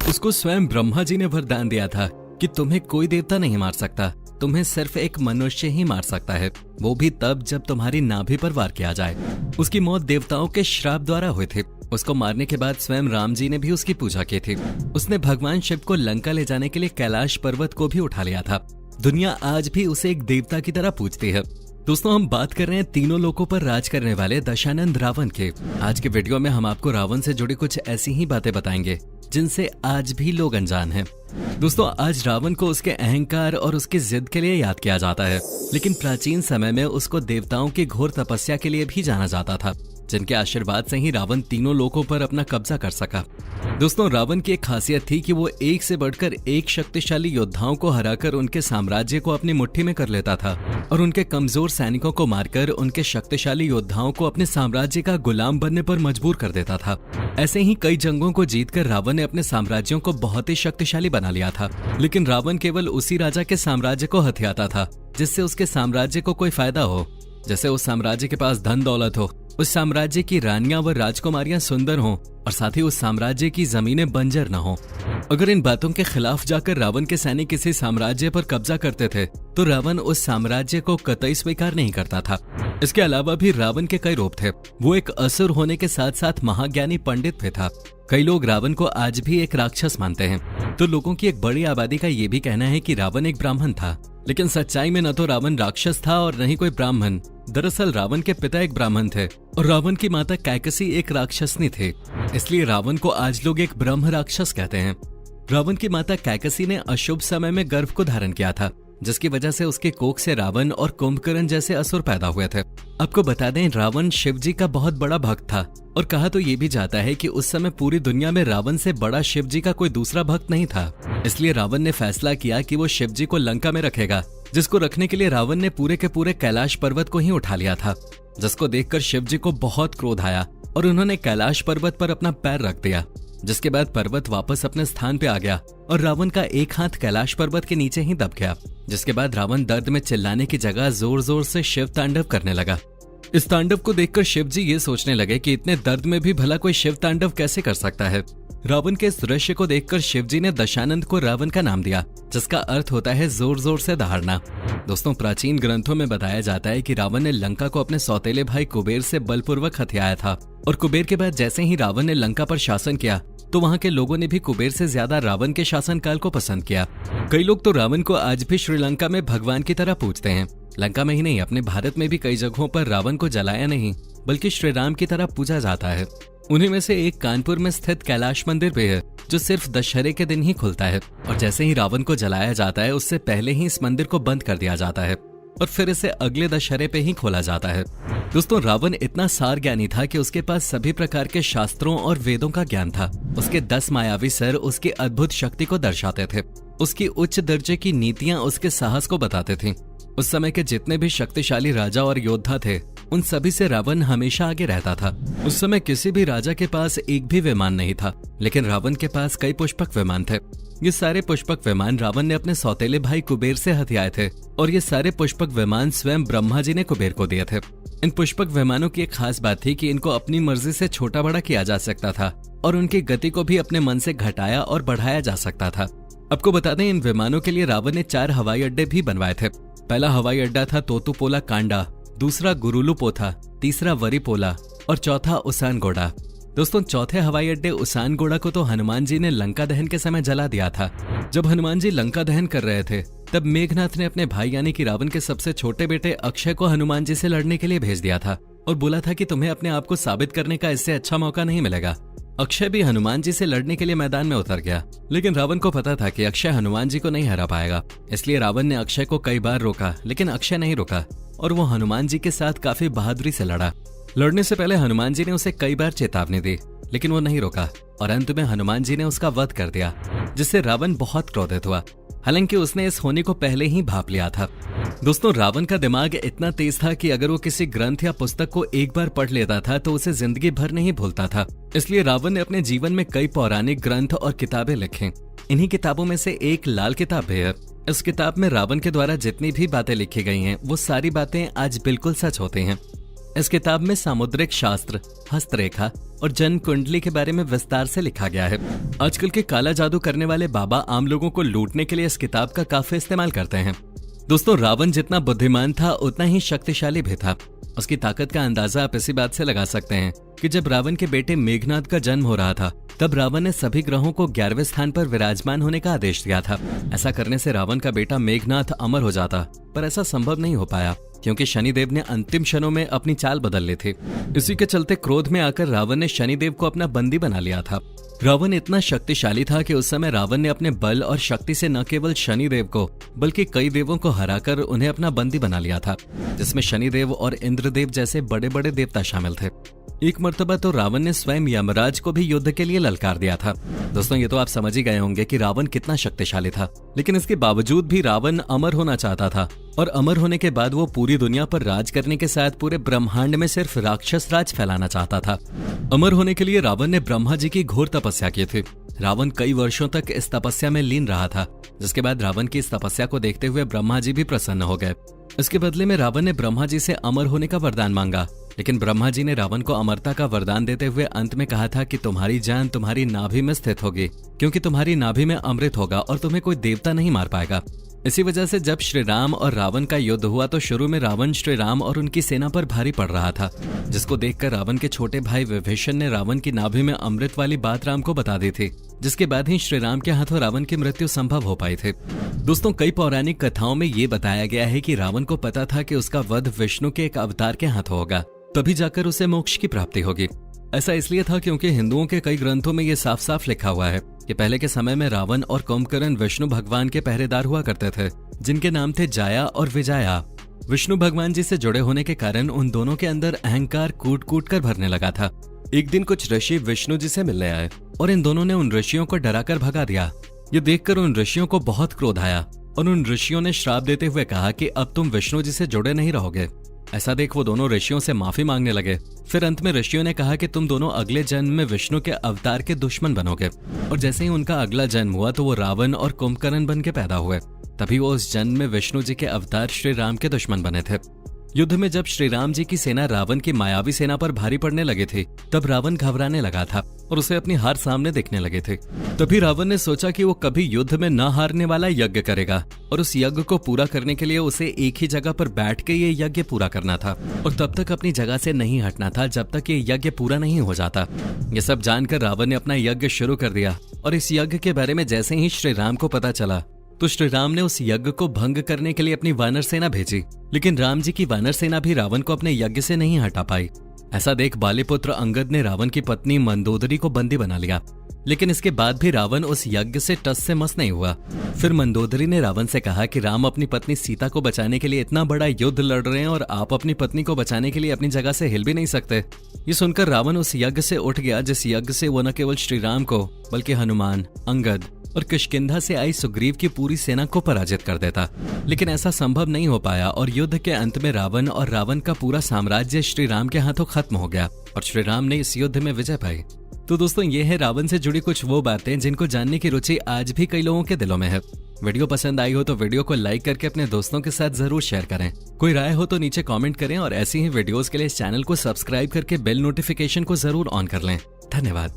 उसको स्वयं ब्रह्मा जी ने वरदान दिया था कि तुम्हें कोई देवता नहीं मार सकता, तुम्हें सिर्फ एक मनुष्य ही मार सकता है, वो भी तब जब तुम्हारी नाभि पर वार किया जाए। उसकी मौत देवताओं के श्राप द्वारा हुई थी। उसको मारने के बाद स्वयं राम जी ने भी उसकी पूजा की थी। उसने भगवान शिव को लंका ले जाने के लिए कैलाश पर्वत को भी उठा लिया था। दुनिया आज भी उसे एक देवता की तरह पूजती है। दोस्तों, हम बात कर रहे हैं तीनों लोकों पर राज करने वाले दशानंद रावण के। आज के वीडियो में हम आपको रावण से जुड़ी कुछ ऐसी ही बातें बताएंगे जिनसे आज भी लोग अनजान हैं। दोस्तों, आज रावण को उसके अहंकार और उसकी जिद के लिए याद किया जाता है, लेकिन प्राचीन समय में उसको देवताओं की घोर तपस्या के लिए भी जाना जाता था, जिनके आशीर्वाद से ही रावण तीनों लोकों पर अपना कब्जा कर सका। दोस्तों, रावण की एक खासियत थी कि वो एक से बढ़कर एक शक्तिशाली योद्धाओं को हराकर उनके साम्राज्य को अपनी मुट्ठी में कर लेता था और उनके कमजोर सैनिकों को मारकर उनके शक्तिशाली योद्धाओं को अपने साम्राज्य का गुलाम बनने पर मजबूर कर देता था। ऐसे ही कई जंगों को जीतकर रावण ने अपने साम्राज्यों को बहुत ही शक्तिशाली बना लिया था, लेकिन रावण केवल उसी राजा के साम्राज्य को हथियाता था जिससे उसके साम्राज्य को कोई फायदा हो। जैसे उस साम्राज्य के पास धन दौलत हो, उस साम्राज्य की रानियां व राजकुमारियां सुंदर हों और साथ ही उस साम्राज्य की जमीनें बंजर न हो। अगर इन बातों के खिलाफ जाकर रावण के सैनिक किसी साम्राज्य पर कब्जा करते थे तो रावण उस साम्राज्य को कतई स्वीकार नहीं करता था। इसके अलावा भी रावण के कई रूप थे। वो एक असुर होने के साथ साथ महाज्ञानी पंडित भी था। कई लोग रावण को आज भी एक राक्षस मानते हैं, तो लोगों की एक बड़ी आबादी का ये भी कहना है कि रावण एक ब्राह्मण था, लेकिन सच्चाई में न तो रावण राक्षस था और न ही कोई ब्राह्मण। दरअसल रावण के पिता एक ब्राह्मण थे और रावण की माता कैकसी एक राक्षसनी थी, इसलिए रावण को आज लोग एक ब्रह्म राक्षस कहते हैं। रावण की माता कैकसी ने अशुभ समय में गर्भ को धारण किया था, जिसकी वजह से उसके कोख से रावण और कुंभकर्ण जैसे असुर पैदा हुए थे। आपको बता दें, रावण शिव जी का बहुत बड़ा भक्त था और कहा तो ये भी जाता है कि उस समय पूरी दुनिया में रावण से बड़ा शिव जी का कोई दूसरा भक्त नहीं था। इसलिए रावण ने फैसला किया कि वो शिव जी को लंका में रखेगा, जिसको रखने के लिए रावण ने पूरे के पूरे कैलाश पर्वत को ही उठा लिया था, जिसको देखकर शिव जी को बहुत क्रोध आया और उन्होंने कैलाश पर्वत पर अपना पैर रख दिया, जिसके बाद पर्वत वापस अपने स्थान पे आ गया और रावण का एक हाथ कैलाश पर्वत के नीचे ही दब गया। जिसके बाद रावण दर्द में चिल्लाने की जगह जोर जोर से शिव तांडव करने लगा। इस तांडव को देखकर शिव जी ये सोचने लगे कि इतने दर्द में भी भला कोई शिव तांडव कैसे कर सकता है। रावण के इस दृश्य को देखकर शिव जी ने दशानंद को रावण का नाम दिया, जिसका अर्थ होता है जोर जोर से दहाड़ना। दोस्तों, प्राचीन ग्रंथों में बताया जाता है कि रावण ने लंका को अपने सौतेले भाई कुबेर से बलपूर्वक हथियाया था और कुबेर के बाद जैसे ही रावण ने लंका पर शासन किया तो वहां के लोगों ने भी कुबेर से ज्यादा रावण के शासनकाल को पसंद किया। कई लोग तो रावण को आज भी श्रीलंका में भगवान की तरह पूजते हैं। लंका में ही नहीं, अपने भारत में भी कई जगहों पर रावण को जलाया नहीं बल्कि श्री राम की तरह पूजा जाता है। उन्हीं में से एक कानपुर में स्थित कैलाश मंदिर भी है, जो सिर्फ दशहरे के दिन ही खुलता है और जैसे ही रावण को जलाया जाता है उससे पहले ही इस मंदिर को बंद कर दिया जाता है और फिर इसे अगले दशहरे पे ही खोला जाता है। दोस्तों, रावण इतना सार ज्ञानी था कि उसके पास सभी प्रकार के शास्त्रों और वेदों का ज्ञान था। उसके 10 मायावी सर उसकी अद्भुत शक्ति को दर्शाते थे। उसकी उच्च दर्जे की नीतियां उसके साहस को बताते थीं। उस समय के जितने भी शक्तिशाली राजा और योद्धा थे, उन सभी से रावण हमेशा आगे रहता था। उस समय किसी भी राजा के पास एक भी विमान नहीं था, लेकिन रावण के पास कई पुष्पक विमान थे। ये सारे पुष्पक विमान रावण ने अपने सौतेले भाई कुबेर से हथियाए थे और ये सारे पुष्पक विमान स्वयं ब्रह्मा जी ने कुबेर को दिए थे। इन पुष्पक विमानों की एक खास बात थी कि इनको अपनी मर्जी से छोटा बड़ा किया जा सकता था और उनकी गति को भी अपने मन से घटाया और बढ़ाया जा सकता था। आपको बता दें, इन विमानों के लिए रावण ने 4 हवाई अड्डे भी बनवाए थे। पहला हवाई अड्डा था तोतुपोला कांडा, दूसरा गुरुलुपोथा, तीसरा वरीपोला और चौथा उसानगोड़ा। दोस्तों, चौथे हवाई अड्डे उसानगोड़ा को तो हनुमान जी ने लंका दहन के समय जला दिया था। जब हनुमान जी लंका दहन कर रहे थे तब मेघनाथ ने अपने भाई यानी कि रावण के सबसे छोटे बेटे अक्षय को हनुमान जी से लड़ने के लिए भेज दिया था और बोला था कि तुम्हें अपने आप को साबित करने का इससे अच्छा मौका नहीं मिलेगा। अक्षय भी हनुमान जी से लड़ने के लिए मैदान में उतर गया, लेकिन रावण को पता था कि अक्षय हनुमान जी को नहीं हरा पाएगा। इसलिए रावण ने अक्षय को कई बार रोका, लेकिन अक्षय नहीं रुका और वो हनुमान जी के साथ काफी बहादुरी से लड़ा। लड़ने से पहले हनुमान जी ने उसे कई बार चेतावनी दी, लेकिन वो नहीं रुका और अंत में हनुमान जी ने उसका वध कर दिया, जिससे रावण बहुत क्रोधित हुआ। हालांकि उसने इस होने को पहले ही भांप लिया था। दोस्तों, रावण का दिमाग इतना तेज था कि अगर वो किसी ग्रंथ या पुस्तक को एक बार पढ़ लेता था तो उसे जिंदगी भर नहीं भूलता था। इसलिए रावण ने अपने जीवन में कई पौराणिक ग्रंथ और किताबें लिखी। इन्हीं किताबों में से एक लाल किताब भी है। इस किताब में रावण के द्वारा जितनी भी बातें लिखी गई हैं, वो सारी बातें आज बिल्कुल सच होती हैं। इस किताब में सामुद्रिक शास्त्र, हस्तरेखा और जन्म कुंडली के बारे में विस्तार से लिखा गया है। आजकल के काला जादू करने वाले बाबा आम लोगों को लूटने के लिए इस किताब का काफी इस्तेमाल करते हैं। दोस्तों, रावण जितना बुद्धिमान था उतना ही शक्तिशाली भी था। उसकी ताकत का अंदाजा आप इसी बात से लगा सकते हैं कि जब रावण के बेटे मेघनाद का जन्म हो रहा था तब रावण ने सभी ग्रहों को 11वें स्थान पर विराजमान होने का आदेश दिया था। ऐसा करने से रावण का बेटा मेघनाद अमर हो जाता, पर ऐसा संभव नहीं हो पाया क्योंकि शनिदेव ने अंतिम क्षणों में अपनी चाल बदल ली थी। इसी के चलते क्रोध में आकर रावण ने शनिदेव को अपना बंदी बना लिया था। रावण इतना शक्तिशाली था कि उस समय रावण ने अपने बल और शक्ति से न केवल शनिदेव को बल्कि कई देवों को हराकर उन्हें अपना बंदी बना लिया था, जिसमें शनिदेव और इंद्रदेव जैसे बड़े बड़े देवता शामिल थे। एक मर्तबा तो रावण ने स्वयं यमराज को भी युद्ध के लिए ललकार दिया था। दोस्तों, ये तो आप समझ ही गए होंगे कि रावण कितना शक्तिशाली था, लेकिन इसके बावजूद भी रावण अमर होना चाहता था और अमर होने के बाद वो पूरी दुनिया पर राज करने के साथ पूरे ब्रह्मांड में सिर्फ राक्षस राज फैलाना चाहता था। अमर होने के लिए रावण ने ब्रह्मा जी की घोर तपस्या की थी। रावण कई वर्षों तक इस तपस्या में लीन रहा था, जिसके बाद रावण की इस तपस्या को देखते हुए ब्रह्मा जी भी प्रसन्न हो गए। इसके बदले में रावण ने ब्रह्मा जी से अमर होने का वरदान मांगा, लेकिन ब्रह्मा जी ने रावण को अमरता का वरदान देते हुए अंत में कहा था कि तुम्हारी जान तुम्हारी नाभि में स्थित होगी, क्योंकि तुम्हारी नाभि में अमृत होगा और तुम्हें कोई देवता नहीं मार पाएगा। इसी वजह से जब श्री राम और रावण का युद्ध हुआ तो शुरू में रावण श्री राम और उनकी सेना पर भारी पड़ रहा था, जिसको देखकर रावण के छोटे भाई विभीषण ने रावण की नाभि में अमृत वाली बात राम को बता दी थी, जिसके बाद ही श्री राम के हाथों रावण की मृत्यु संभव हो पाई थी। दोस्तों, कई पौराणिक कथाओं में ये बताया गया है कि रावण को पता था कि उसका वध विष्णु के एक अवतार के हाथों होगा, तभी जाकर उसे मोक्ष की प्राप्ति होगी। ऐसा इसलिए था क्योंकि हिंदुओं के कई ग्रंथों में ये साफ साफ लिखा हुआ है कि पहले के समय में रावण और कुंभकर्ण विष्णु भगवान के पहरेदार हुआ करते थे, जिनके नाम थे जाया और विजाया। विष्णु भगवान जी से जुड़े होने के कारण उन दोनों के अंदर अहंकार कूट कूट कर भरने लगा था। एक दिन कुछ ऋषि विष्णु जी से मिलने आए और इन दोनों ने उन ऋषियों को डराकर भगा दिया। ये देखकर उन ऋषियों को बहुत क्रोध आया और उन ऋषियों ने श्राप देते हुए कहा कि अब तुम विष्णु जी से जुड़े नहीं रहोगे। ऐसा देख वो दोनों ऋषियों से माफी मांगने लगे। फिर अंत में ऋषियों ने कहा कि तुम दोनों अगले जन्म में विष्णु के अवतार के दुश्मन बनोगे। और जैसे ही उनका अगला जन्म हुआ तो वो रावण और कुंभकर्ण बन के पैदा हुए। तभी वो उस जन्म में विष्णु जी के अवतार श्री राम के दुश्मन बने थे। युद्ध में जब श्री राम जी की सेना रावण की मायावी सेना पर भारी पड़ने लगी थी तब रावण घबराने लगा था और उसे अपनी हार सामने दिखने लगे थे। तभी रावण ने सोचा कि वो कभी युद्ध में न हारने वाला यज्ञ करेगा और उस यज्ञ को पूरा करने के लिए उसे एक ही जगह पर बैठ के ये यज्ञ पूरा करना था और तब तक अपनी जगह से नहीं हटना था जब तक ये यज्ञ पूरा नहीं हो जाता। ये सब जानकर रावण ने अपना यज्ञ शुरू कर दिया और इस यज्ञ के बारे में जैसे ही श्री राम को पता चला तो श्री राम ने उस यज्ञ को भंग करने के लिए अपनी वानर सेना भेजी, लेकिन राम जी की वानर सेना भी रावण को अपने यज्ञ से नहीं हटा पाई। ऐसा देख बालीपुत्र अंगद ने रावण की पत्नी मंदोदरी को बंदी बना लिया, लेकिन इसके बाद भी रावण उस यज्ञ से टस से मस नहीं हुआ। फिर मंदोदरी ने रावण से कहा कि राम अपनी पत्नी सीता को बचाने के लिए इतना बड़ा युद्ध लड़ रहे हैं और आप अपनी पत्नी को बचाने के लिए अपनी जगह से हिल भी नहीं सकते। ये सुनकर रावण उस यज्ञ से उठ गया जिस यज्ञ से वो न केवल श्री राम को बल्कि हनुमान, अंगद और किष्किंधा से आई सुग्रीव की पूरी सेना को पराजित कर देता। लेकिन ऐसा संभव नहीं हो पाया और युद्ध के अंत में रावण और रावण का पूरा साम्राज्य श्री राम के हाथों खत्म हो गया और श्री राम ने इस युद्ध में विजय पाई। तो दोस्तों, ये है रावण से जुड़ी कुछ वो बातें जिनको जानने की रुचि आज भी कई लोगों के दिलों में है। वीडियो पसंद आई हो तो वीडियो को लाइक करके अपने दोस्तों के साथ जरूर शेयर करें। कोई राय हो तो नीचे कमेंट करें और ऐसी ही वीडियोस के लिए इस चैनल को सब्सक्राइब करके बेल नोटिफिकेशन को जरूर ऑन कर लें। धन्यवाद।